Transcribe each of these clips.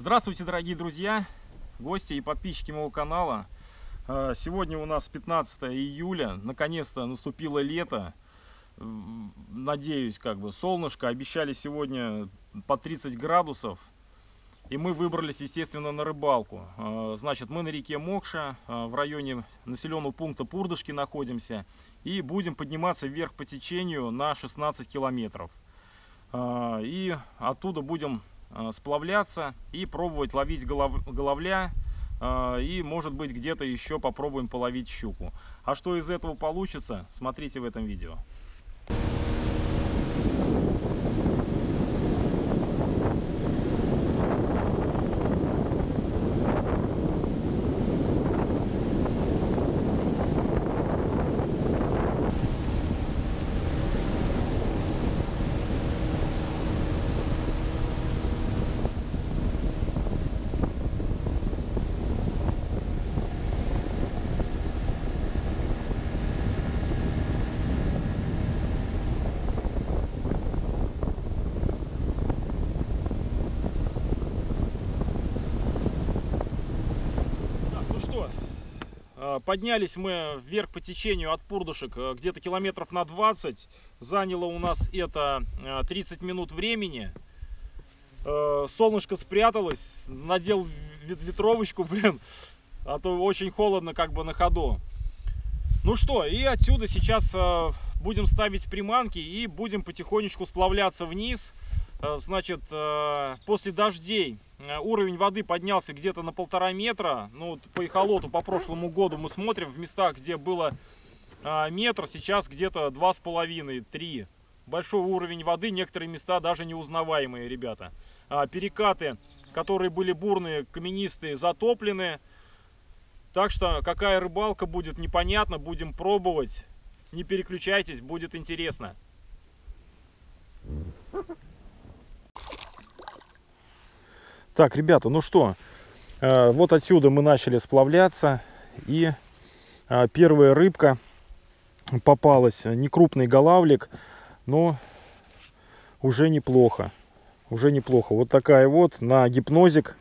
Здравствуйте, дорогие друзья, гости и подписчики моего канала. Сегодня у нас 15 июля, наконец-то наступило лето. Надеюсь, солнышко. Обещали сегодня по 30 градусов. И мы выбрались, естественно, на рыбалку. Значит, мы на реке Мокша, в районе населенного пункта Пурдышки находимся. И будем подниматься вверх по течению на 16 километров. И оттуда будем сплавляться и пробовать ловить головля. И, может быть, где-то еще попробуем половить щуку. А что из этого получится, смотрите в этом видео. Поднялись мы вверх по течению от Пурдышек где-то километров на 20. Заняло у нас это 30 минут времени. Солнышко спряталось, надел ветровочку, а то очень холодно на ходу. Ну что, и отсюда сейчас будем ставить приманки и будем потихонечку сплавляться вниз. Значит, после дождей уровень воды поднялся где-то на 1,5 метра. Ну, по эхолоту по прошлому году мы смотрим, в местах, где было метр, сейчас где-то 2,5–3. Большой уровень воды, некоторые места даже неузнаваемые, ребята. Перекаты, которые были бурные, каменистые, затоплены. Так что какая рыбалка будет, непонятно, будем пробовать. Не переключайтесь, будет интересно. Так, ребята, ну что, вот отсюда мы начали сплавляться, и первая рыбка попалась, не крупный голавлик, но уже неплохо, вот такая вот на гипнозик.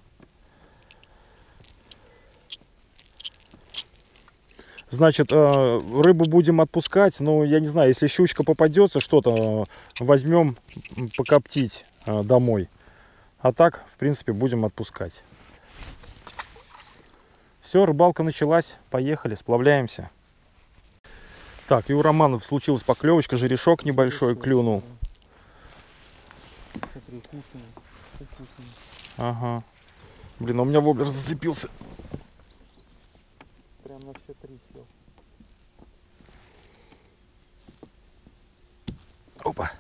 Значит, рыбу будем отпускать, но я не знаю, если щучка попадется, что-то возьмем покоптить домой. А так, в принципе, будем отпускать. Все, рыбалка началась. Поехали, сплавляемся. Так, и у Романа случилась поклевочка. Жерешок небольшой клюнул. Ага. Блин, у меня воблер зацепился. Прям на все 3 сел. Опа.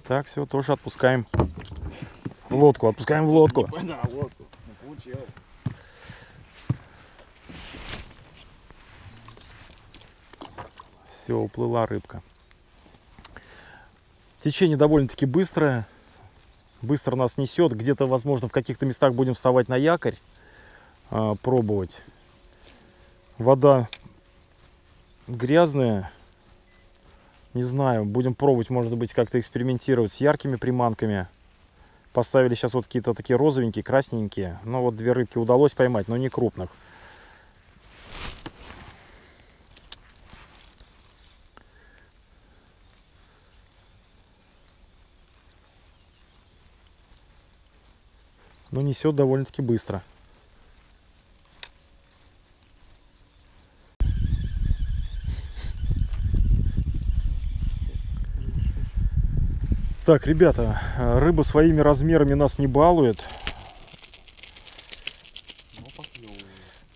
Так, все, тоже отпускаем в лодку. Отпускаем в лодку. Да, лодку. Получилось. Все, уплыла рыбка. Течение довольно-таки быстрое. Быстро нас несет. Где-то, возможно, в каких-то местах будем вставать на якорь. Пробовать. Вода грязная. Не знаю, будем пробовать, может быть, как-то экспериментировать с яркими приманками. Поставили сейчас вот какие-то такие розовенькие, красненькие. Но вот 2 рыбки удалось поймать, но не крупных. Но несет довольно-таки быстро. Так, ребята, рыба своими размерами нас не балует.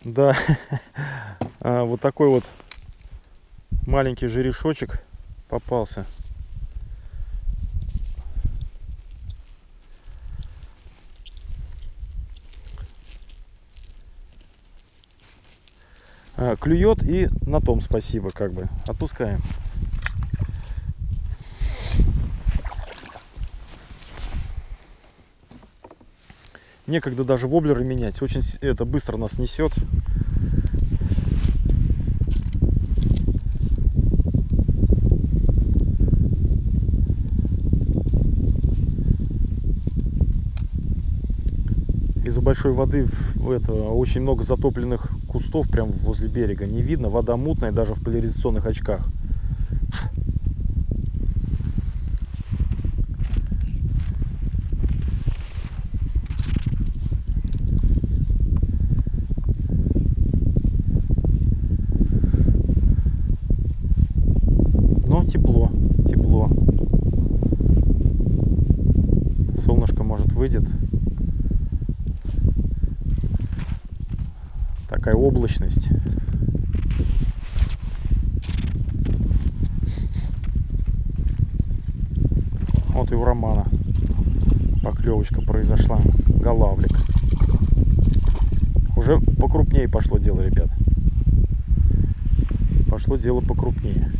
Да, вот такой вот маленький жерешочек попался. Клюет, и на том спасибо, отпускаем. Некогда даже воблеры менять. Очень это быстро нас несет. Из-за большой воды очень много затопленных кустов прямо возле берега. Не видно, вода мутная даже в поляризационных очках. Но тепло, тепло. Солнышко, может, выйдет. Такая облачность. Вот и у Романа поклевочка произошла. Голавлик. Уже покрупнее пошло дело, ребят. Пошло дело покрупнее.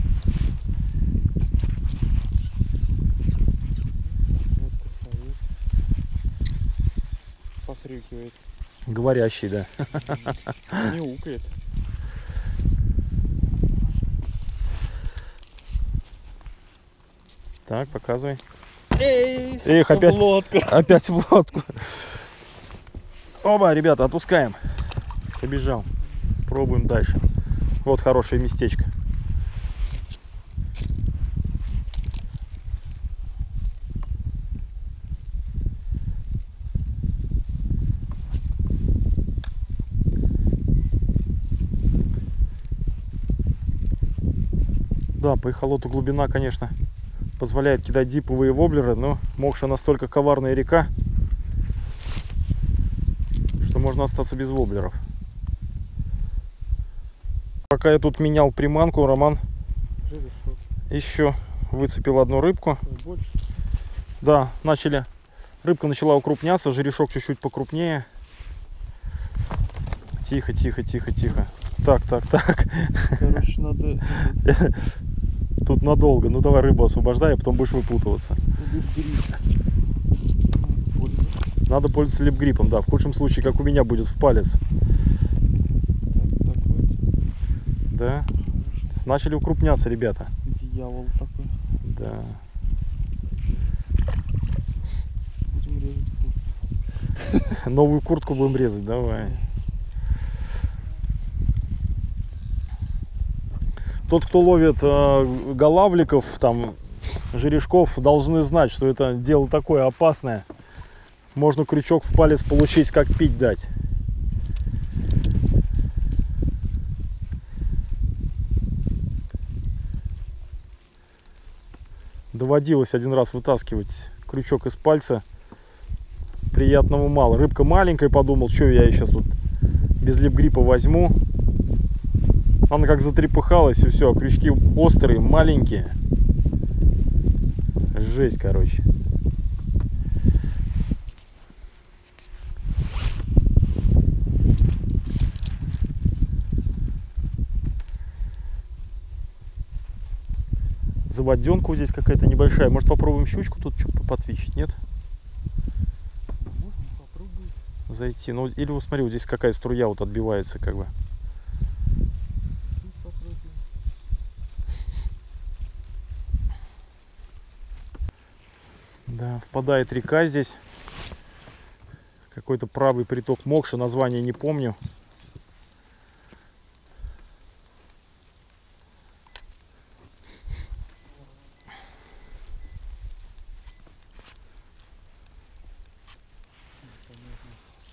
Похрюкивает. Говорящий, да. Не укает. Так, показывай. Эй, Эх, опять в лодку. Опять в лодку. Оба, ребята, отпускаем. Побежал. Пробуем дальше. Вот хорошее местечко. Да, по эхолоту глубина, конечно, позволяет кидать диповые воблеры, но Мокша настолько коварная река, что можно остаться без воблеров. Пока я тут менял приманку, Роман еще выцепил одну рыбку. Больше. Да, рыбка начала укрупняться, жерешок чуть-чуть покрупнее. Тихо, тихо, тихо, тихо. Так. Короче, надо... Тут надолго. Ну давай рыбу освобождай, а потом будешь выпутываться. Надо пользоваться лип-гриппом, да. В худшем случае, как у меня, будет в палец. Так вот. Да. Начали укрупняться, ребята. Дьявол такой. Да. Будем резать куртку. Новую куртку будем резать, давай. Тот, кто ловит голавликов, там, жерешков, должны знать, что это дело такое опасное. Можно крючок в палец получить, как пить дать. Доводилось один раз вытаскивать крючок из пальца. Приятного мало. Рыбка маленькая, подумал, что я сейчас тут без лип-гриппа возьму. Она как затрепыхалась, и все, крючки острые, маленькие. Жесть, короче. Заводенка здесь какая-то небольшая. Может, попробуем щучку тут что-то потвичить, нет? Можно попробовать. Зайти. Ну, или вот смотри, вот здесь какая струя вот отбивается, как бы. Да, впадает река здесь. Какой-то правый приток Мокши, название не помню.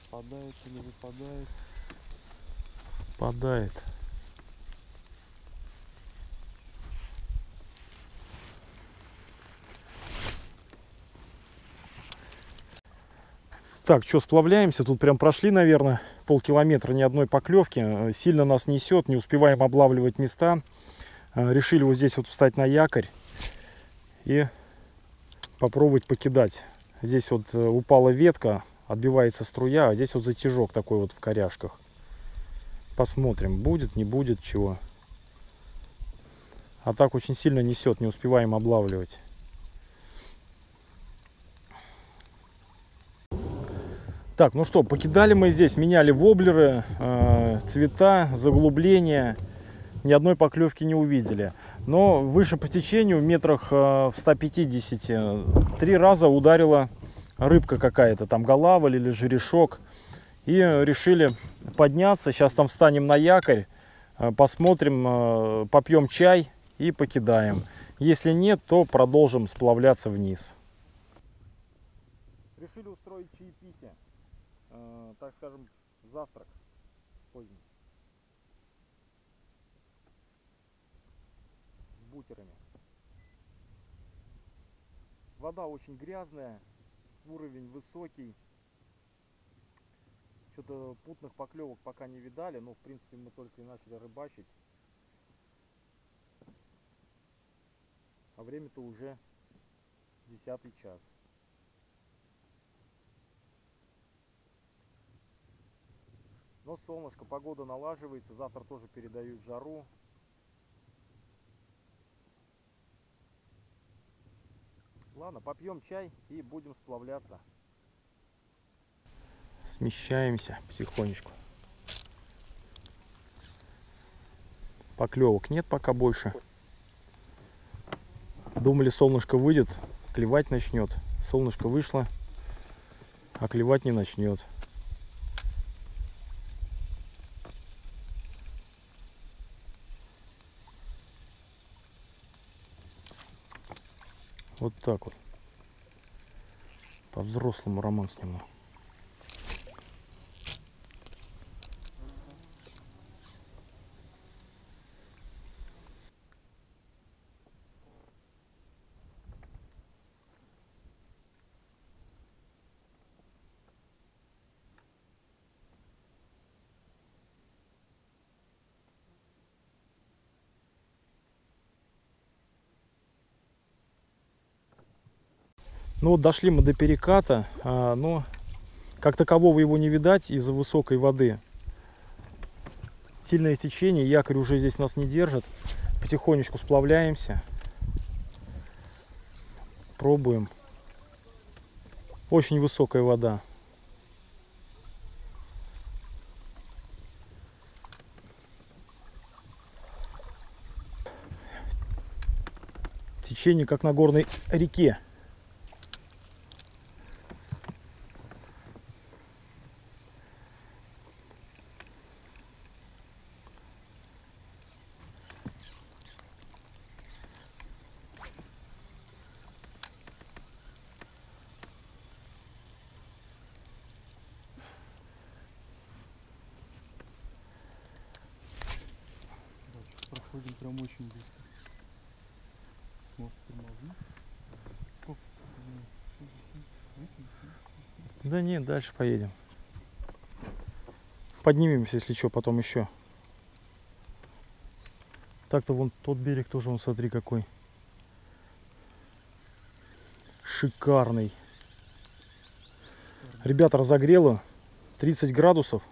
Впадает или выпадает. Впадает. Так, что, сплавляемся? Тут прям прошли, наверное, полкилометра, ни одной поклевки. Сильно нас несет, не успеваем облавливать места. Решили вот здесь вот встать на якорь и попробовать покидать. Здесь вот упала ветка, отбивается струя, а здесь вот затяжок такой вот в коряшках. Посмотрим, будет, не будет чего. А так очень сильно несет, не успеваем облавливать. Так, ну что, покидали мы здесь, меняли воблеры, цвета, заглубления. Ни одной поклевки не увидели. Но выше по течению, метрах в 150, 3 раза ударила рыбка какая-то, там голавль или жерешок. И решили подняться. Сейчас там встанем на якорь, посмотрим, попьем чай и покидаем. Если нет, то продолжим сплавляться вниз. Решили устроить чаепитие, так скажем, завтрак поздний. С бутерами. Вода очень грязная, уровень высокий. Что-то путных поклевок пока не видали, но в принципе мы только и начали рыбачить. А время-то уже 10-й час. Но солнышко, погода налаживается, завтра тоже передают жару. Ладно, попьем чай и будем сплавляться. Смещаемся потихонечку. Поклевок нет пока больше. Думали, солнышко выйдет, клевать начнет. Солнышко вышло, а клевать не начнет. Вот так вот. По-взрослому роман сниму. Ну вот дошли мы до переката, но как такового его не видать из-за высокой воды. Сильное течение, якорь уже здесь нас не держит. Потихонечку сплавляемся. Пробуем. Очень высокая вода. Течение как на горной реке. Проходим прям очень быстро. Может, тормозим? Сколько? Да нет, дальше поедем. Поднимемся, если что, потом еще. Так-то вон тот берег тоже, вон смотри какой. Шикарный. Ребята, разогрело 30 градусов.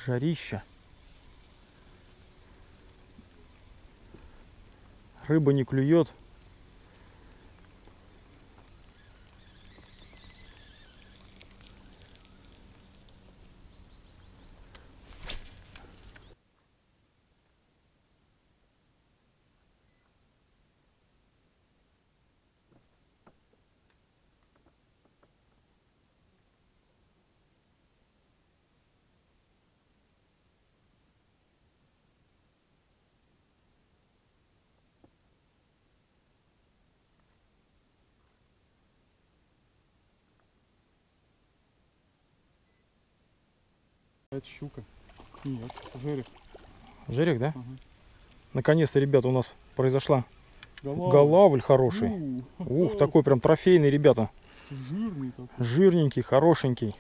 Жарища. Рыба не клюет. Это щука. Нет, жерех. Жерех, да? Ага. Наконец-то, ребята, у нас произошла Голавль. голавль хороший. Ух, такой прям трофейный, ребята. Жирный такой. Жирненький, хорошенький.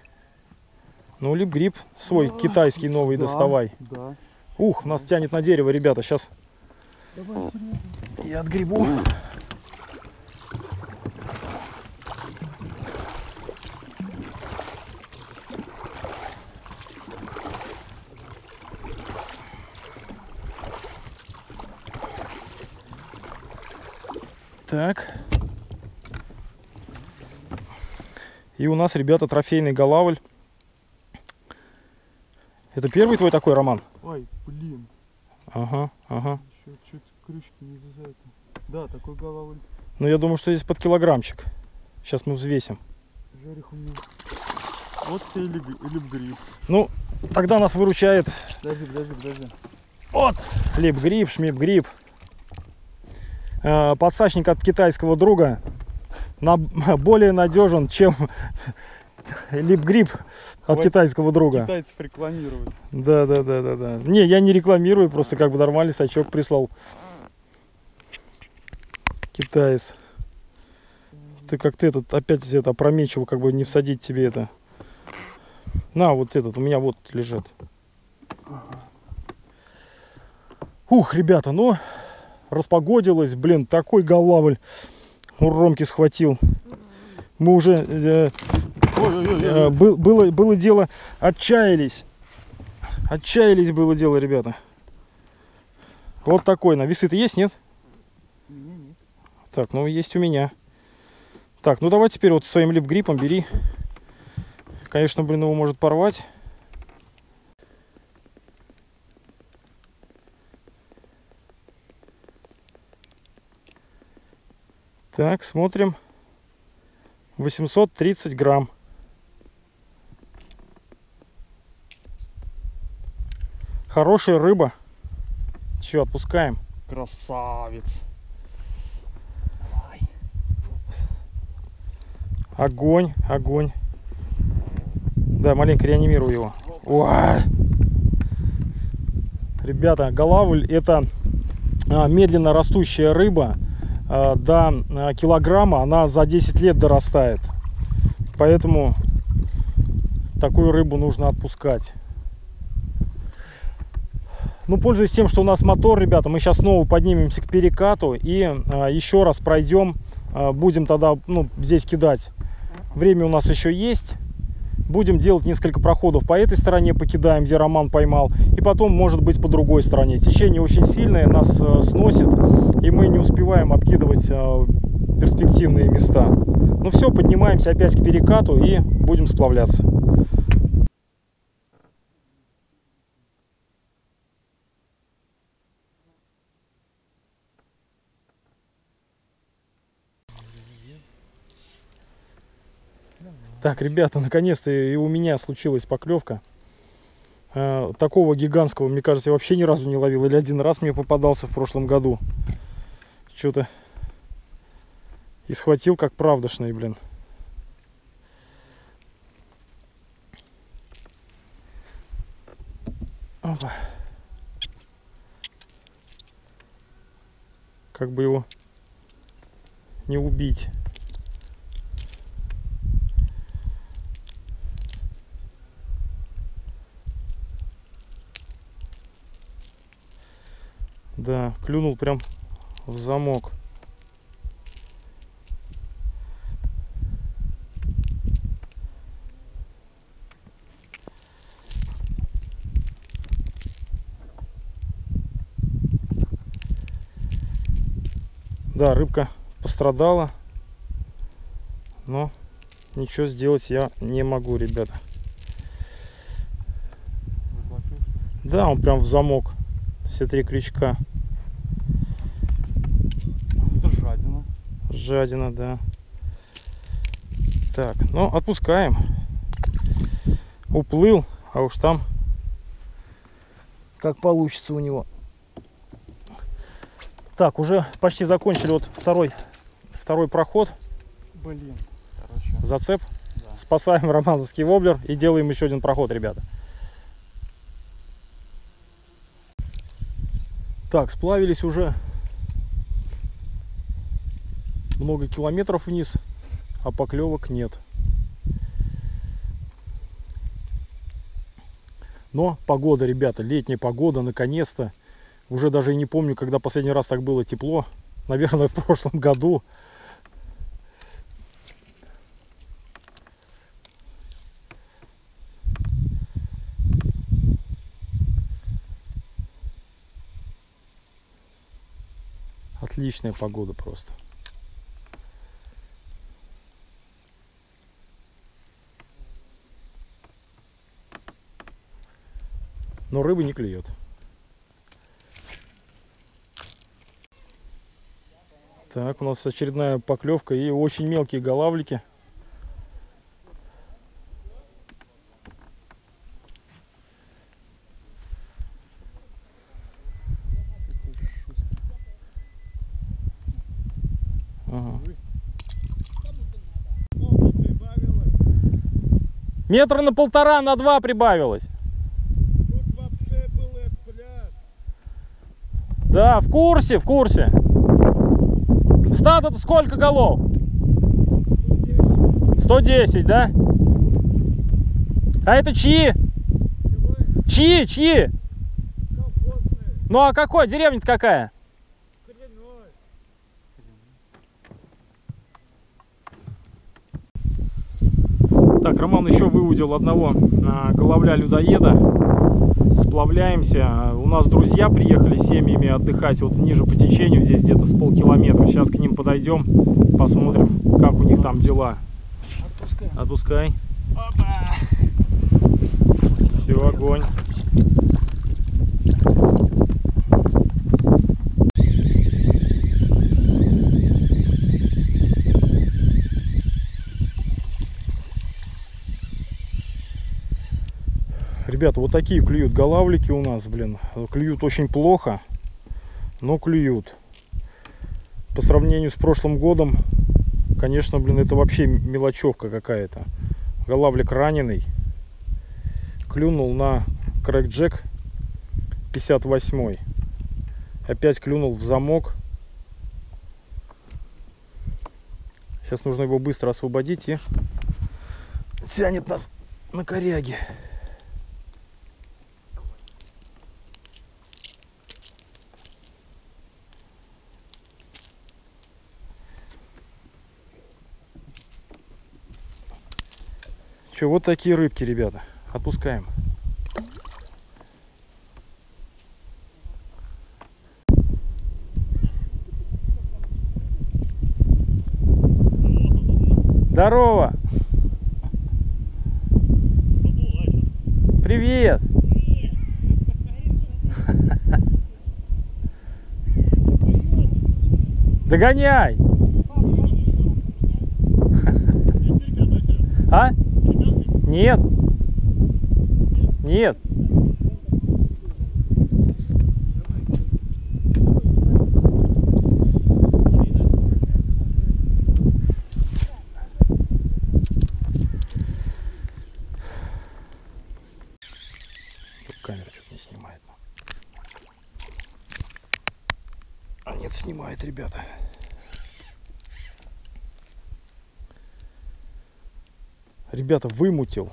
Ну, лип-гриб свой китайский новый Да, доставай. Да. Ух, нас тянет на дерево, ребята. Сейчас Давай, Серега. я отгребу. Так. И у нас, ребята, трофейный голавль. Это первый твой такой, Роман? Ой, блин. Ага, ага. Еще чуть крючки не за это. Да, такой голавль. Ну, я думаю, что здесь под килограммчик. Сейчас мы взвесим. Жарих у меня. Вот тебе и лип-гриб. Ну, тогда нас выручает Подожди. вот лип-гриб, шмип-гриб. Подсачник от китайского друга более надежен, чем лип-гриб от Хватит китайского друга. Китайцев рекламировать. Да. Не, я не рекламирую, просто как бы нормальный сачок прислал. Китаец. Ты как-то этот, опять это опрометчиво, как бы не всадить тебе это. На, вот этот, у меня вот лежит. Ух, ребята, ну, распогодилось, блин, такой голавль у Ромки схватил. Мы уже, было дело, отчаялись. Отчаялись было дело, ребята. Вот такой, на весы-то есть, нет? Нет. Так, ну есть у меня. Так, ну давай теперь вот своим лип-гриппом бери. Конечно, блин, его может порвать. Так, смотрим. 830 грамм. Хорошая рыба. Все, отпускаем. Красавец. Огонь, огонь. Да, маленько реанимирую его. Ой. Ребята, голавль — это медленно растущая рыба. До килограмма она за 10 лет дорастает. Поэтому такую рыбу нужно отпускать. Ну, пользуясь тем, что у нас мотор, ребята, мы сейчас снова поднимемся к перекату и еще раз пройдем. Будем тогда, ну, здесь кидать. Время у нас еще есть. Будем делать несколько проходов по этой стороне, покидаем, где Роман поймал. И потом, может быть, по другой стороне. Течение очень сильное, нас сносит. И мы не успеваем обкидывать перспективные места. Ну все, поднимаемся опять к перекату и будем сплавляться. Так, ребята, наконец-то и у меня случилась поклевка. Такого гигантского, мне кажется, я вообще ни разу не ловил. Или один раз мне попадался в прошлом году. Что-то и схватил как правдошный, блин. Опа. Как бы его не убить. Да, клюнул прям в замок. Да, рыбка пострадала, но ничего сделать я не могу, ребята. Да, он прям в замок. Все 3 крючка. Это жадина. Жадина, да. Так, ну отпускаем. Уплыл, а уж там как получится у него. Так, уже почти закончили вот второй проход. Блин, короче. Зацеп. Да. Спасаем романовский воблер и делаем еще один проход, ребята. Так, сплавились уже много километров вниз, а поклевок нет. Но погода, ребята, летняя погода, наконец-то. Уже даже и не помню, когда последний раз так было тепло. Наверное, в прошлом году. Отличная погода просто. но рыбы не клюет. Так, у нас очередная поклевка и очень мелкие голавлики. Ага. Метра на 1,5, на 2 прибавилось. Да, в курсе, в курсе. Стат-то сколько голов? 110, да? А это чьи? Чьи, чьи? Ну а какой? Деревня-то какая? Так, Роман еще выудил одного головля-людоеда. Сплавляемся. У нас друзья приехали с семьями отдыхать вот ниже по течению, здесь где-то с полкилометра. Сейчас к ним подойдем, посмотрим, как у них там дела. Отпускай. Отпускай. Опа. Все, огонь. Ребята, вот такие клюют голавлики у нас, блин. Клюют очень плохо, но клюют. По сравнению с прошлым годом, конечно, блин, это вообще мелочевка какая-то. Голавлик раненый. Клюнул на крэкджек 58-й. Опять клюнул в замок. Сейчас нужно его быстро освободить и тянет нас на коряге. Че, вот такие рыбки, ребята. Отпускаем. Здорово! Привет! Догоняй! А? Нет. Нет. Тут камера что-то не снимает. А нет, снимает, ребята. Ребята, вымутил.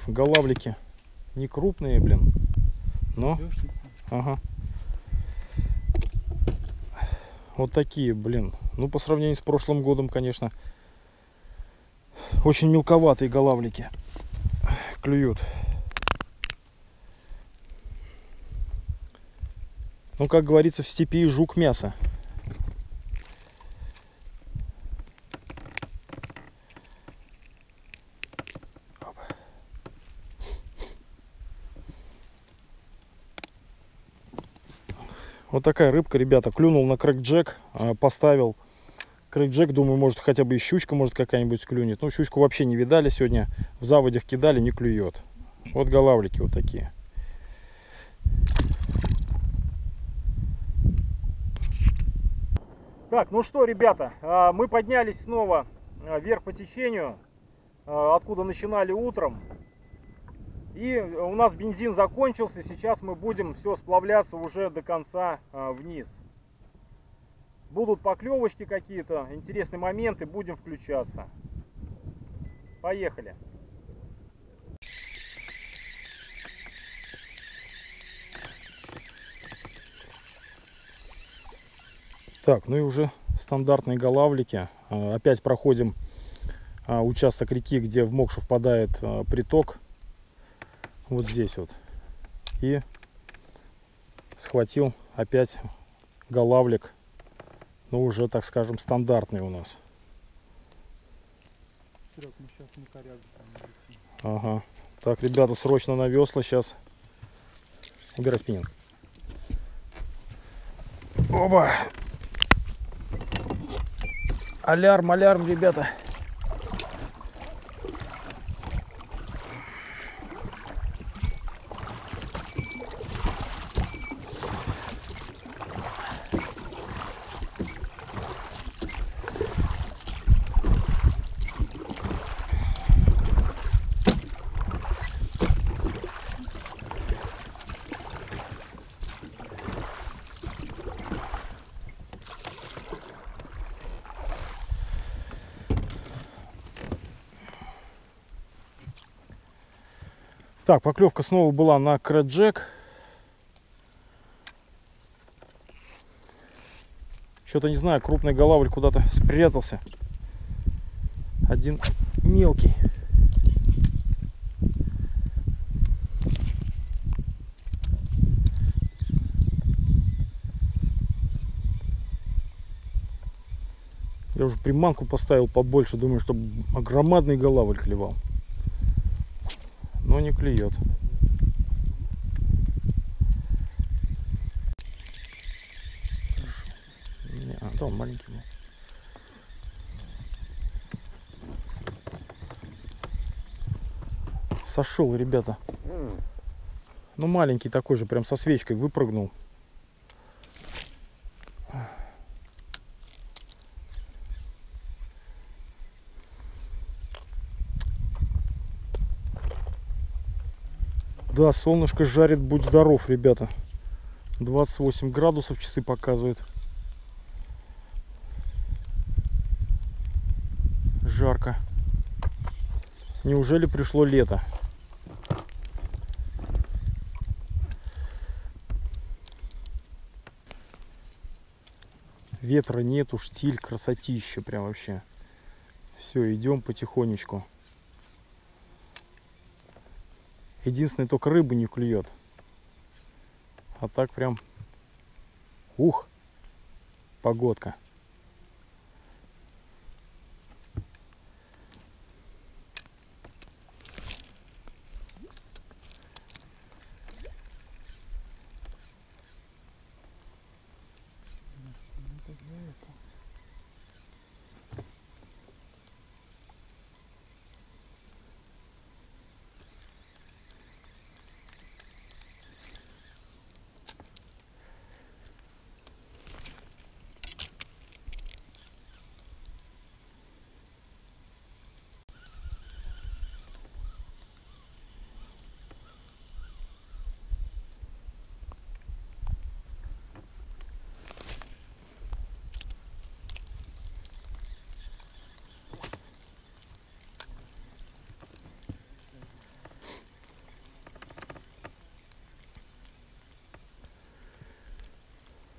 Голавлики не крупные, блин, но ага. Вот такие, блин. Ну, по сравнению с прошлым годом, конечно, очень мелковатые голавлики клюют. Ну, как говорится, в степи жук мясо. Вот такая рыбка, ребята. Клюнул на крэкджек, поставил крэкджек. Думаю, может, хотя бы и щучка, может, какая-нибудь клюнет. Ну, щучку вообще не видали сегодня. В заводях кидали, не клюет. Вот голавлики вот такие. Так, ну что, ребята, мы поднялись снова вверх по течению, откуда начинали утром. И у нас бензин закончился, сейчас мы будем все сплавляться уже до конца вниз. Будут поклевочки какие-то, интересные моменты, будем включаться. Поехали. Так, ну и уже стандартные голавлики. Опять проходим участок реки, где в Мокшу впадает приток. Вот здесь вот. И схватил опять голавлик. Ну, уже, так скажем, стандартный у нас. Ага. Так, ребята, срочно на весла сейчас. Убирай спиннинг. Оба! Алярм, алярм, ребята. Так, поклевка снова была на крэджек. Что-то не знаю, крупный голавль куда-то спрятался. Один мелкий. Я уже приманку поставил побольше, думаю, чтобы громадный голавль клевал. Но не клюет. Да, он маленький был. Сошел, ребята. Ну, маленький такой же, прям со свечкой выпрыгнул. Да, солнышко жарит, будь здоров, ребята. 28 градусов часы показывают. Жарко. Неужели пришло лето? Ветра нету, штиль, красотища прям вообще. Все, идем потихонечку. Единственное, только рыбы не клюет. А так прям... Ух! Погодка.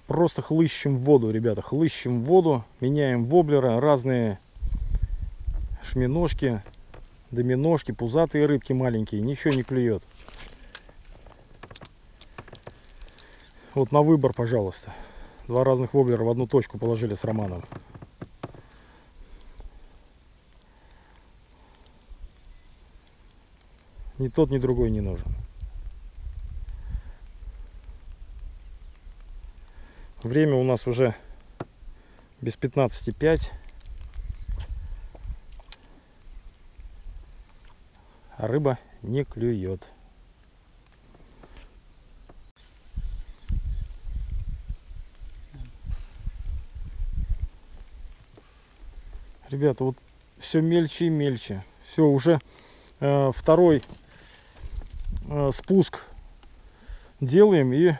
Просто хлыщем в воду, ребята, хлыщем в воду, меняем воблера, разные шминожки, доминошки, пузатые рыбки маленькие, ничего не клюет. Вот на выбор, пожалуйста. Два разных воблера в одну точку положили с Романом. Ни тот, ни другой не нужен. Время у нас уже без 15:05. А рыба не клюет. Ребята, вот все мельче и мельче. Все, уже второй спуск делаем и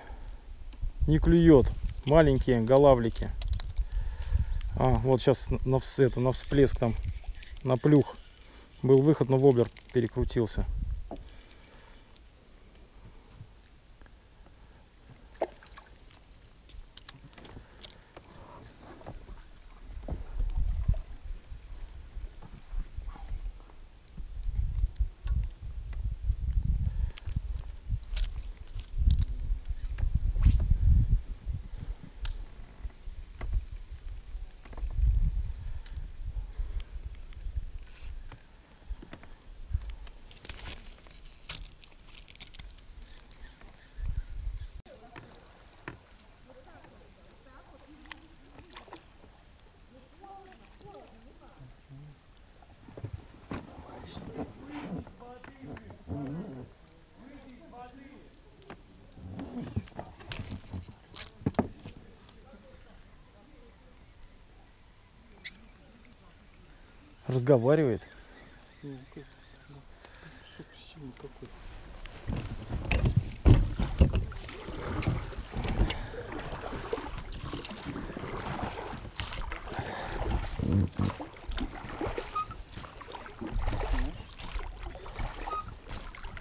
не клюет. Маленькие голавлики. Вот сейчас на всплеск там, на плюх был выход, но воблер перекрутился. разговаривает. Ну, сука, сильный какой.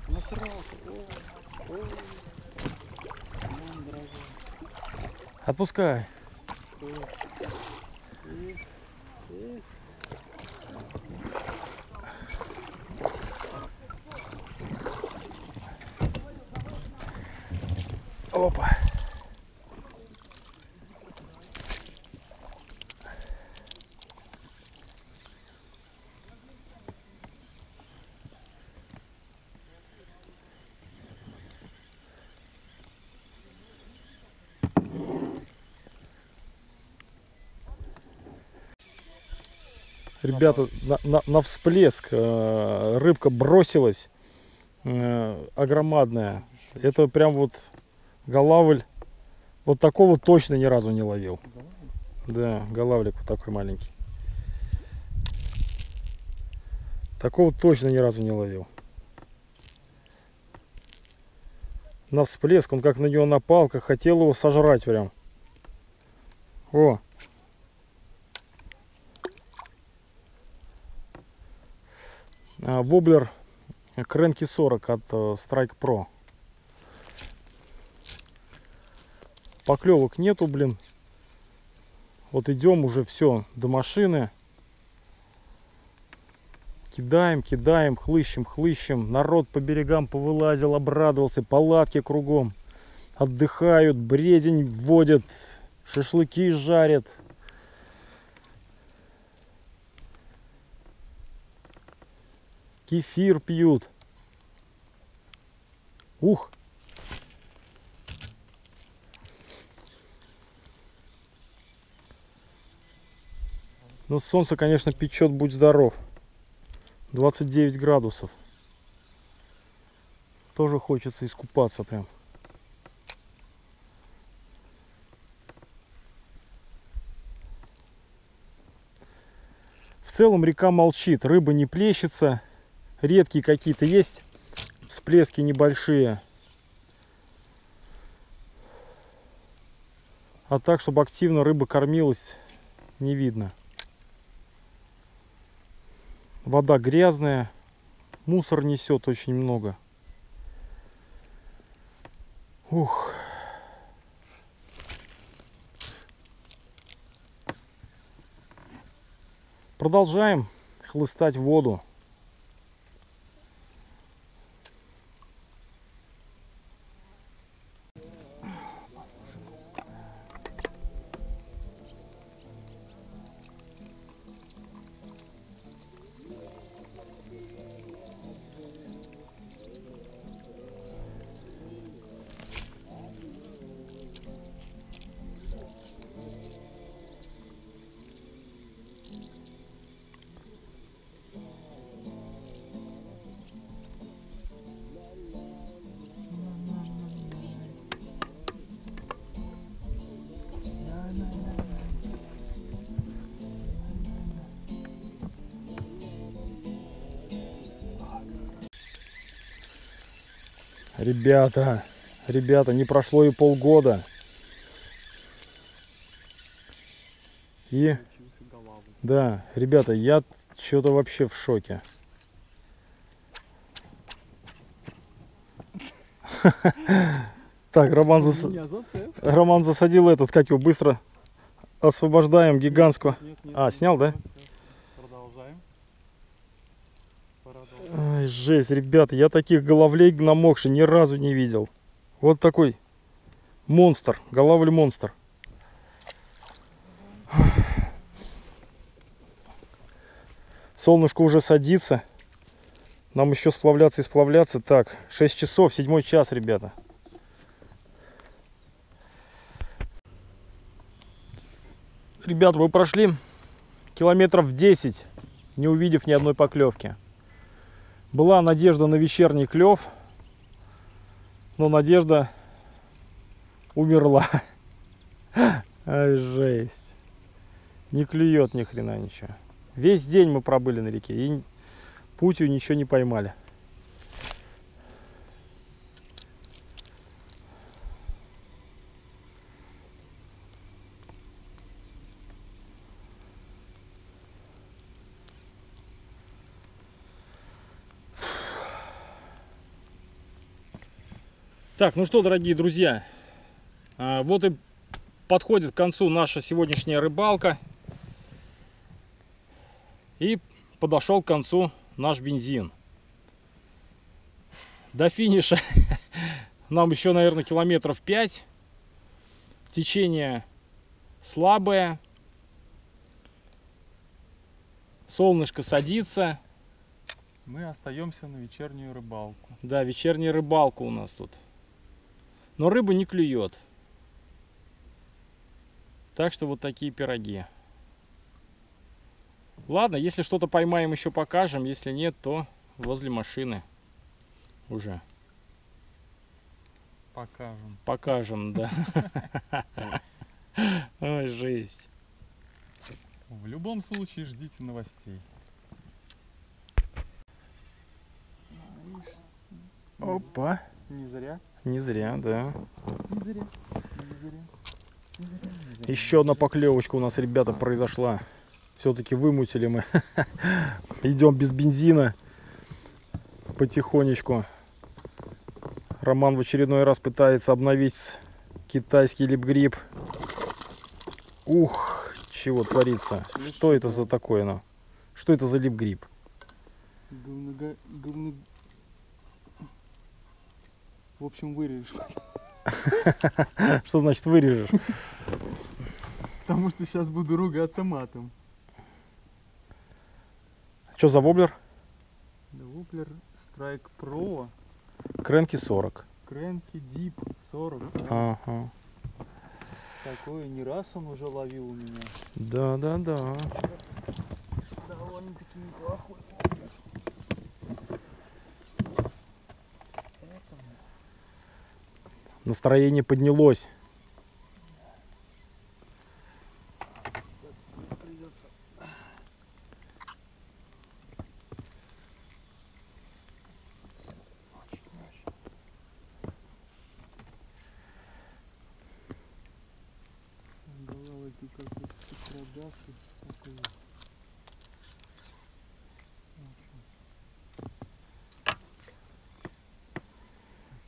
Насрал. Отпускай. Опа. Ребята, на всплеск рыбка бросилась огромадная. Это прям вот голавль. Вот такого точно ни разу не ловил. Да, голавлик вот такой маленький. Такого точно ни разу не ловил. На всплеск, он как на него напал, как хотел его сожрать прям. О! Воблер Кренки 40 от Strike Pro. Поклевок нету, блин. Вот идем уже все до машины. Кидаем, кидаем, хлыщем. Народ по берегам повылазил, обрадовался. Палатки кругом. Отдыхают, бредень водят, шашлыки жарят. Кефир пьют. Ух! Ну, солнце, конечно, печет, будь здоров. 29 градусов. Тоже хочется искупаться прям. В целом река молчит, рыба не плещется. Редкие какие-то есть всплески небольшие. А так, чтобы активно рыба кормилась, не видно. Вода грязная, мусор несет очень много. Ух. Продолжаем хлыстать воду. Ребята, не прошло и полгода. И, да, ребята, я что-то вообще в шоке. Так, Роман засадил этот, как его, быстро освобождаем гигантского. А, снял, да? Продолжаем. Ай, жесть, ребята, я таких головлей намокших ни разу не видел. Вот такой монстр, голавль монстр. Солнышко уже садится. Нам еще сплавляться и сплавляться. Так, 6 часов, 7 час, ребята. Ребята, мы прошли километров 10, не увидев ни одной поклевки. Была надежда на вечерний клев, но надежда умерла. Ай, жесть. Не клюет ни хрена ничего. Весь день мы пробыли на реке и путью ничего не поймали. Так, ну что, дорогие друзья, вот и подходит к концу наша сегодняшняя рыбалка. И подошел к концу наш бензин. До финиша нам еще, наверное, километров 5. Течение слабое. Солнышко садится. Мы остаемся на вечернюю рыбалку. Да, вечерняя рыбалка у нас тут. Но рыба не клюет. Так что вот такие пироги. Ладно, если что-то поймаем, еще покажем. Если нет, то возле машины уже. Покажем. Покажем, да. Ой, жесть. В любом случае ждите новостей. Опа. Не зря. Не зря, да. Не зря. Еще одна поклевочка у нас, ребята, произошла. Все-таки вымутили мы. Идем без бензина. Потихонечку. Роман в очередной раз пытается обновить китайский липгрип. Ух, чего творится. Что это за такое? Ну? Что это за липгрип? В общем, вырежешь. Что значит вырежешь? Потому что сейчас буду ругаться матом. Что за воблер? Воблер Strike Pro. Кренки 40. Кренки Deep 40. Ага. Такой не раз он уже ловил у меня. Да. Довольно-таки неплохой. Настроение поднялось. Головки как-то страдавший.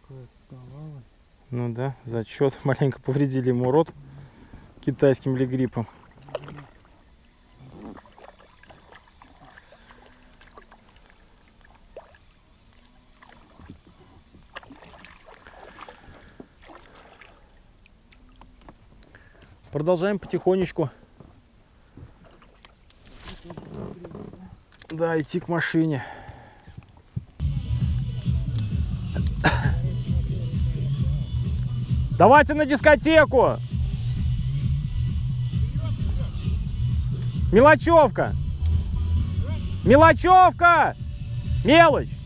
Такое оставалось. Ну да, зачет. Маленько повредили ему рот китайским липгрипом. Продолжаем потихонечку. Да, идти к машине. Давайте на дискотеку! Мелочевка! Мелочевка! Мелочь!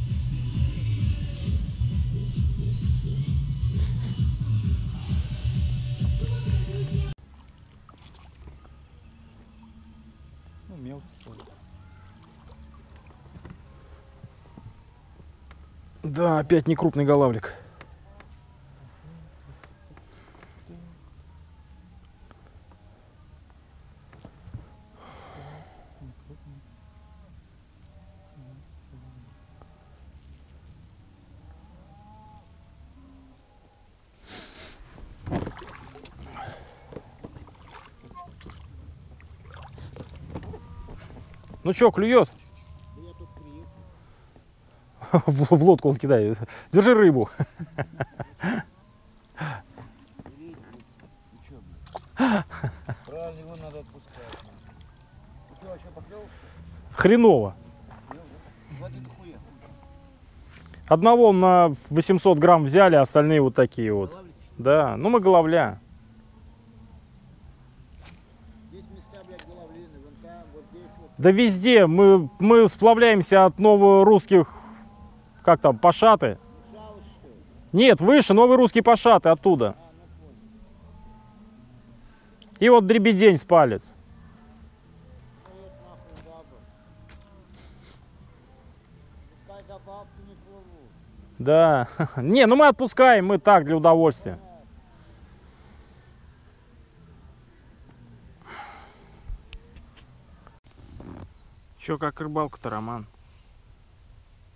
Ну, мелкий тоже. Да, опять не крупный голавлик. Ну чё, клюет? В лодку он кидает. Держи рыбу. Правильно, его надо отпускать. Ты что, вообще поклевал? Хреново. Хватит хуя. Одного на 800 грамм взяли, а остальные вот такие вот. Да, ну мы головля. Здесь места, блядь, головлины, вон там, вот здесь вот. Да везде. Мы сплавляемся от новорусских, как там, пашаты. Шалыш, что ли? Нет, выше, новые русские пашаты оттуда. И вот дребедень с палец. Ну вот нахуй баба. Да. Не, ну мы отпускаем, мы так, для удовольствия. Чё, как рыбалка-то, Роман?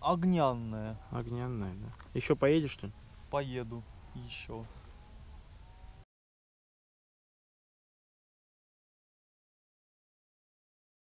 Огнянная. Огненная, да. Еще поедешь, что ли? Поеду еще.